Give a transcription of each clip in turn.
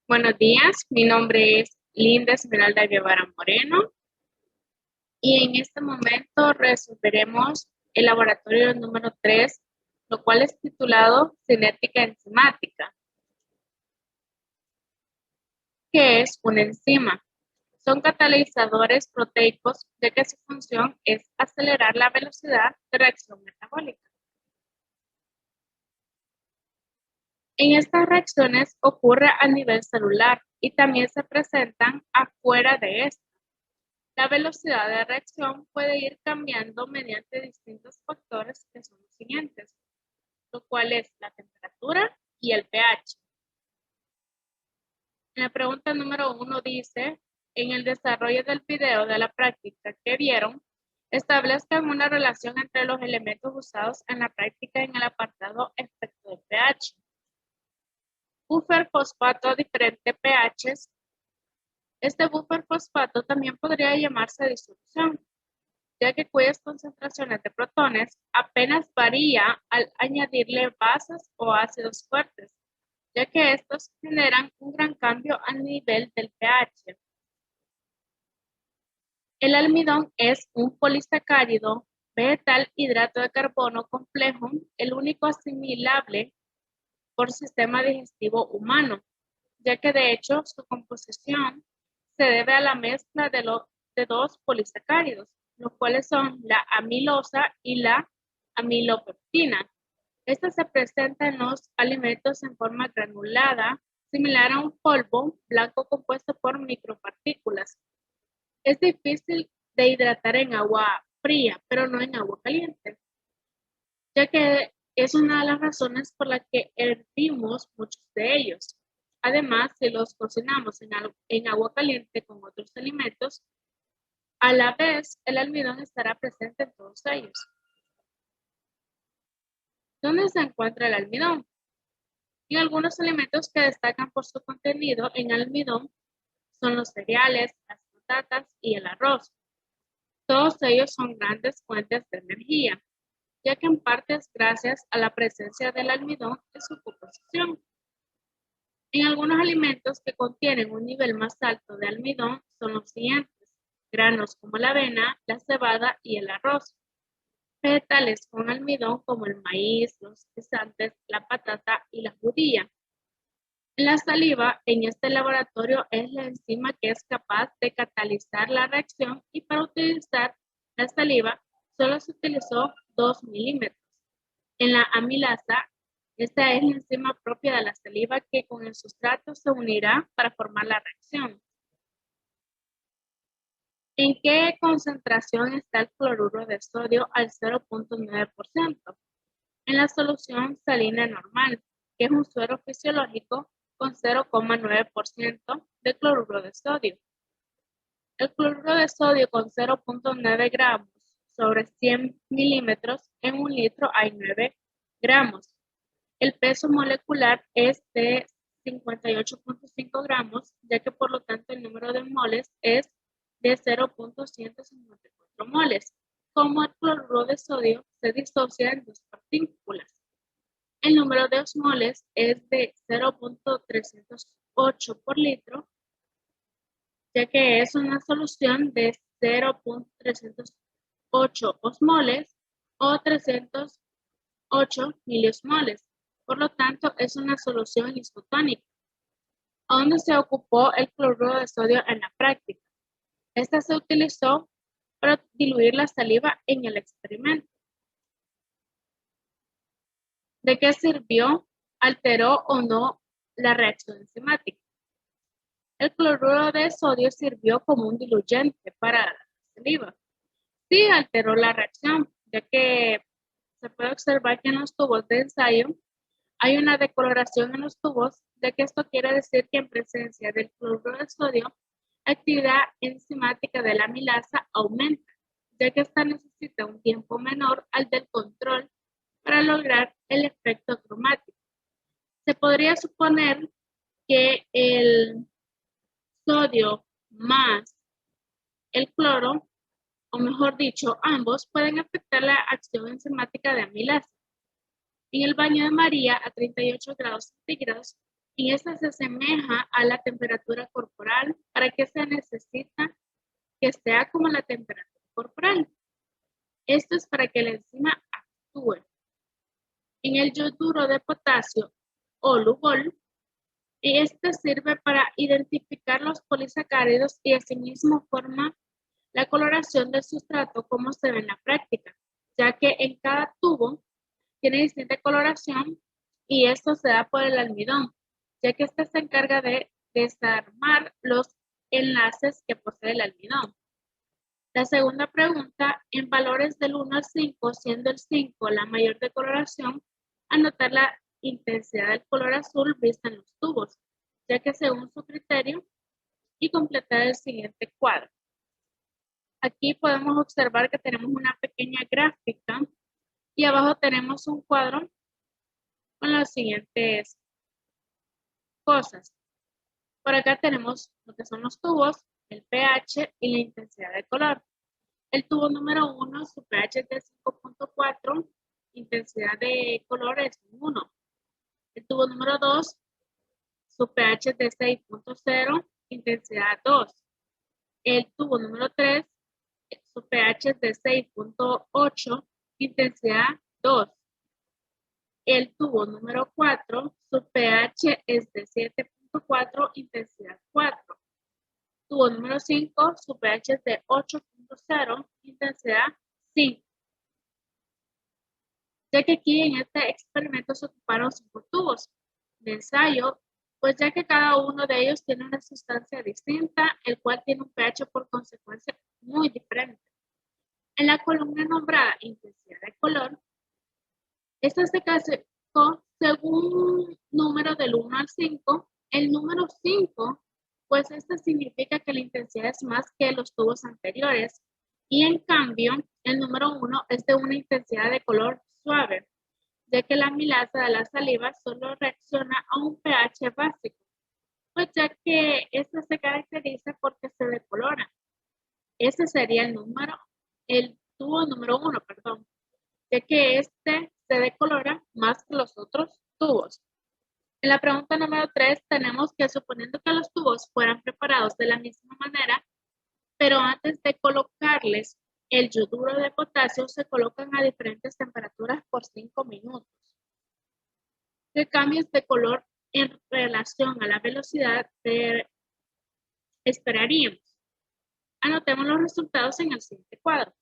Buenos días, mi nombre es Linda Esmeralda Guevara Moreno y en este momento resolveremos el laboratorio número 3, lo cual es titulado Cinética enzimática. ¿Qué es una enzima? Son catalizadores proteicos ya que su función es acelerar la velocidad de reacción metabólica. En estas reacciones ocurre a nivel celular y también se presentan afuera de esta. La velocidad de reacción puede ir cambiando mediante distintos factores que son los siguientes, lo cual es la temperatura y el pH. En la pregunta número 1 dice, en el desarrollo del video de la práctica que vieron, establezcan una relación entre los elementos usados en la práctica en el apartado efecto de pH. Buffer fosfato a diferentes pHs. Este buffer fosfato también podría llamarse disolución, ya que cuyas concentraciones de protones apenas varía al añadirle bases o ácidos fuertes, ya que estos generan un gran cambio al nivel del pH. El almidón es un polisacárido vegetal hidrato de carbono complejo, el único asimilable por sistema digestivo humano, ya que de hecho su composición se debe a la mezcla de dos polisacáridos, los cuales son la amilosa y la amilopectina. Esta se presenta en los alimentos en forma granulada, similar a un polvo blanco compuesto por micropartículas. Es difícil de hidratar en agua fría, pero no en agua caliente, ya que es una de las razones por las que hervimos muchos de ellos. Además, si los cocinamos en agua caliente con otros alimentos, a la vez el almidón estará presente en todos ellos. ¿Dónde se encuentra el almidón? En algunos alimentos que destacan por su contenido en almidón son los cereales, las patatas y el arroz. Todos ellos son grandes fuentes de energía, ya que en parte es gracias a la presencia del almidón en su composición. En algunos alimentos que contienen un nivel más alto de almidón son los siguientes: granos como la avena, la cebada y el arroz. Vegetales con almidón como el maíz, los guisantes, la patata y la judía. La saliva en este laboratorio es la enzima que es capaz de catalizar la reacción y para utilizar la saliva solo se utilizó 2 milímetros. En la amilasa, esta es la enzima propia de la saliva que con el sustrato se unirá para formar la reacción. ¿En qué concentración está el cloruro de sodio al 0.9%? En la solución salina normal, que es un suero fisiológico con 0,9% de cloruro de sodio. El cloruro de sodio con 0.9 gramos sobre 100 milímetros en un litro hay 9 gramos. El peso molecular es de 58.5 gramos, ya que por lo tanto el número de moles es de 0.154 moles. Como el cloruro de sodio se disocia en dos partículas. El número de osmoles es de 0.308 por litro, ya que es una solución de 0.308 osmoles o 308 miliosmoles. Por lo tanto, es una solución isotónica. ¿A dónde se ocupó el cloruro de sodio en la práctica? Esta se utilizó para diluir la saliva en el experimento. ¿De qué sirvió? ¿Alteró o no la reacción enzimática? El cloruro de sodio sirvió como un diluyente para la saliva. Sí alteró la reacción, ya que se puede observar que en los tubos de ensayo hay una decoloración en los tubos, ya que esto quiere decir que en presencia del cloruro de sodio, la actividad enzimática de la amilasa aumenta, ya que esta necesita un tiempo menor al del control para lograr el efecto cromático. Se podría suponer que el sodio más el cloro, o mejor dicho, ambos pueden afectar la acción enzimática de amilasa. En el baño de María a 38 grados centígrados, y esta se asemeja a la temperatura corporal. ¿Para qué se necesita que sea como la temperatura corporal? Esto es para que la enzima actúe. En el yoduro de potasio o Lugol, este sirve para identificar los polisacáridos y asimismo forma la coloración del sustrato como se ve en la práctica, ya que en cada tubo tiene distinta coloración y esto se da por el almidón, ya que este se encarga de desarmar los enlaces que posee el almidón. La segunda pregunta, en valores del 1 al 5, siendo el 5 la mayor decoloración, anotar la intensidad del color azul vista en los tubos, ya que según su criterio, y completar el siguiente cuadro. Aquí podemos observar que tenemos una pequeña gráfica y abajo tenemos un cuadro con las siguientes cosas. Por acá tenemos lo que son los tubos, el pH y la intensidad de color. El tubo número 1, su pH es de 5.4, intensidad de color es 1. El tubo número 2, su pH es de 6.0, intensidad 2. El tubo número 3, su pH es de 6.8, intensidad 2. El tubo número 4, su pH es de 7.4, intensidad 4. Tubo número 5, su pH es de 8.0, intensidad 5. Ya que aquí en este experimento se ocuparon 5 tubos de ensayo, pues ya que cada uno de ellos tiene una sustancia distinta, el cual tiene un pH por consecuencia muy diferente. En la columna nombrada intensidad de color, esta se clasificó según número del 1 al 5. El número 5, pues este significa que la intensidad es más que los tubos anteriores. Y en cambio, el número 1 es de una intensidad de color suave, ya que la amilasa de la saliva solo reacciona a un pH básico, pues ya que esta se caracteriza porque se decolora. Ese sería el tubo número 1, perdón, ya que este se decolora más que los otros tubos. En la pregunta número 3 tenemos que suponiendo que los tubos fueran preparados de la misma manera, pero antes de colocarles el yoduro de potasio se colocan a diferentes temperaturas por 5 minutos. ¿Qué cambios de color en relación a la velocidad esperaríamos? Anotemos los resultados en el siguiente cuadro.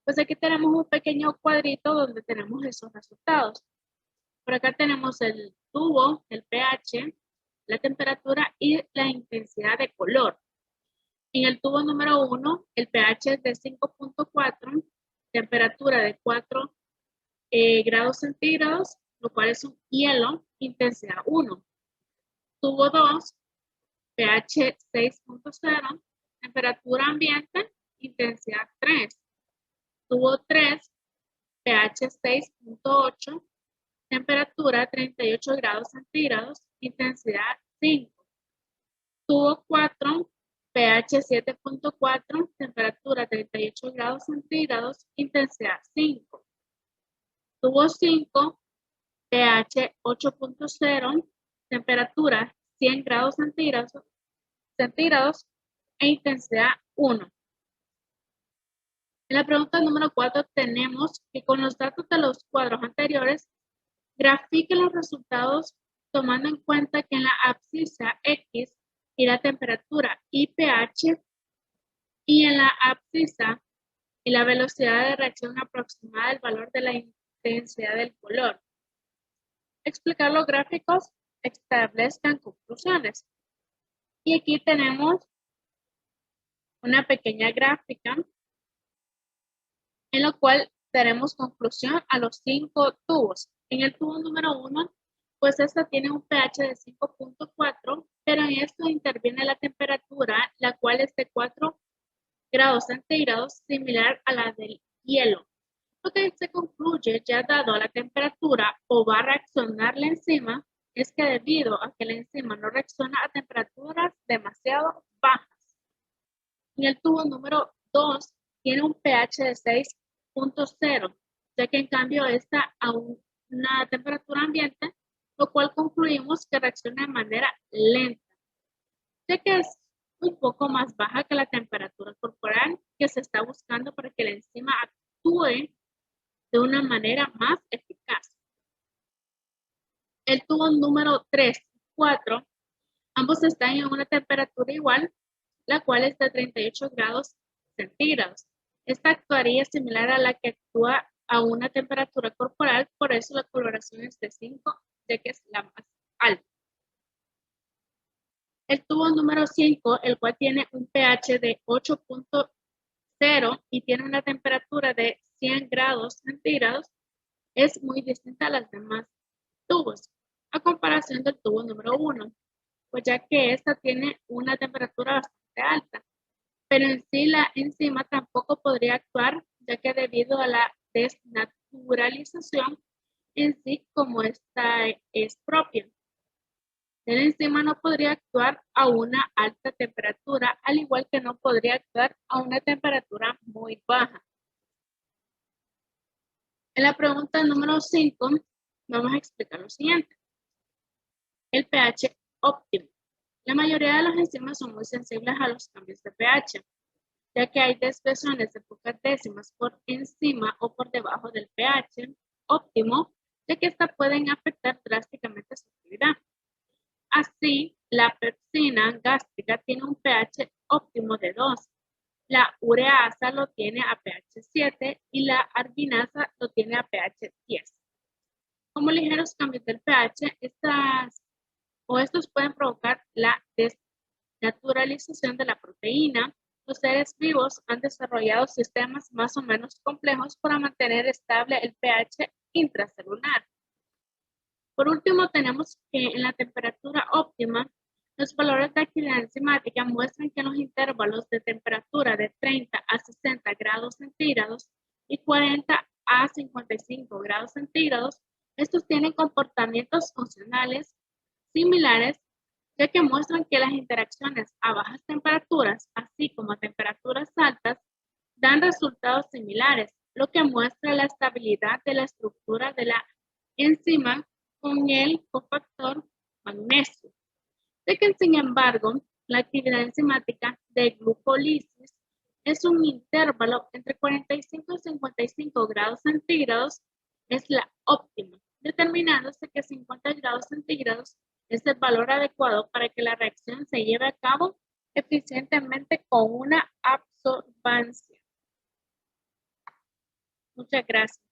Pues aquí tenemos un pequeño cuadrito donde tenemos esos resultados. Por acá tenemos el tubo, el pH, la temperatura y la intensidad de color. En el tubo número 1, el pH es de 5.4, temperatura de 4 grados centígrados, lo cual es un hielo, intensidad 1. Tubo 2, pH 6.0, temperatura ambiente, intensidad 3. Tubo 3, pH 6.8, temperatura 38 grados centígrados, intensidad 5. Tubo 4, pH 7.4, temperatura 38 grados centígrados, intensidad 5. Tubo 5, pH 8.0, temperatura 100 grados centígrados e intensidad 1. En la pregunta número 4 tenemos que con los datos de los cuadros anteriores, grafique los resultados tomando en cuenta que en la abscisa X y la temperatura y pH y en la abscisa y la velocidad de reacción aproximada del valor de la intensidad del color. Explicar los gráficos establezcan conclusiones. Y aquí tenemos una pequeña gráfica en la cual daremos conclusión a los 5 tubos. En el tubo número 1, pues esta tiene un pH de 5.4, pero en esto interviene la temperatura, la cual es de 4 grados centígrados, similar a la del hielo. Lo que se concluye, ya dado a la temperatura o va a reaccionar la enzima, es que debido a que la enzima no reacciona a temperaturas demasiado bajas. En el tubo número 2 tiene un pH de 6.0, ya que en cambio está a una temperatura ambiente, lo cual concluimos que reacciona de manera lenta, ya que es un poco más baja que la temperatura corporal que se está buscando para que la enzima actúe de una manera más eficaz. El tubo número 3 y 4, ambos están en una temperatura igual, la cual es de 38 grados centígrados. Esta actuaría similar a la que actúa a una temperatura corporal, por eso la coloración es de 5, ya que es la más alta. El tubo número 5, el cual tiene un pH de 8.0 y tiene una temperatura de 100 grados centígrados, es muy distinta a las demás tubos, a comparación del tubo número 1, pues ya que esta tiene una temperatura bastante alta, pero en sí la enzima tampoco podría actuar, ya que debido a la desnaturalización en sí como esta es propia. La enzima no podría actuar a una alta temperatura, al igual que no podría actuar a una temperatura muy baja. En la pregunta número 5 vamos a explicar lo siguiente. El pH óptimo. La mayoría de las enzimas son muy sensibles a los cambios de pH, ya que hay desviaciones de pocas décimas por encima o por debajo del pH óptimo, ya que estas pueden afectar drásticamente su actividad. Así, la pepsina gástrica tiene un pH óptimo de 2, la ureasa lo tiene a pH 7 y la arginasa lo tiene a pH 10. Como ligeros cambios del pH, estos pueden provocar la desnaturalización de la proteína. Los seres vivos han desarrollado sistemas más o menos complejos para mantener estable el pH intracelular. Por último, tenemos que en la temperatura óptima, los valores de actividad enzimática muestran que en los intervalos de temperatura de 30 a 60 grados centígrados y 40 a 55 grados centígrados, estos tienen comportamientos funcionales similares, ya que muestran que las interacciones a bajas temperaturas, así como a temperaturas altas, dan resultados similares, lo que muestra la estabilidad de la estructura de la enzima con el cofactor magnesio. De que, sin embargo, la actividad enzimática de glucólisis es un intervalo entre 45 y 55 grados centígrados, es la óptima, determinándose que 50 grados centígrados es el valor adecuado para que la reacción se lleve a cabo eficientemente con una absorbancia. Muchas gracias.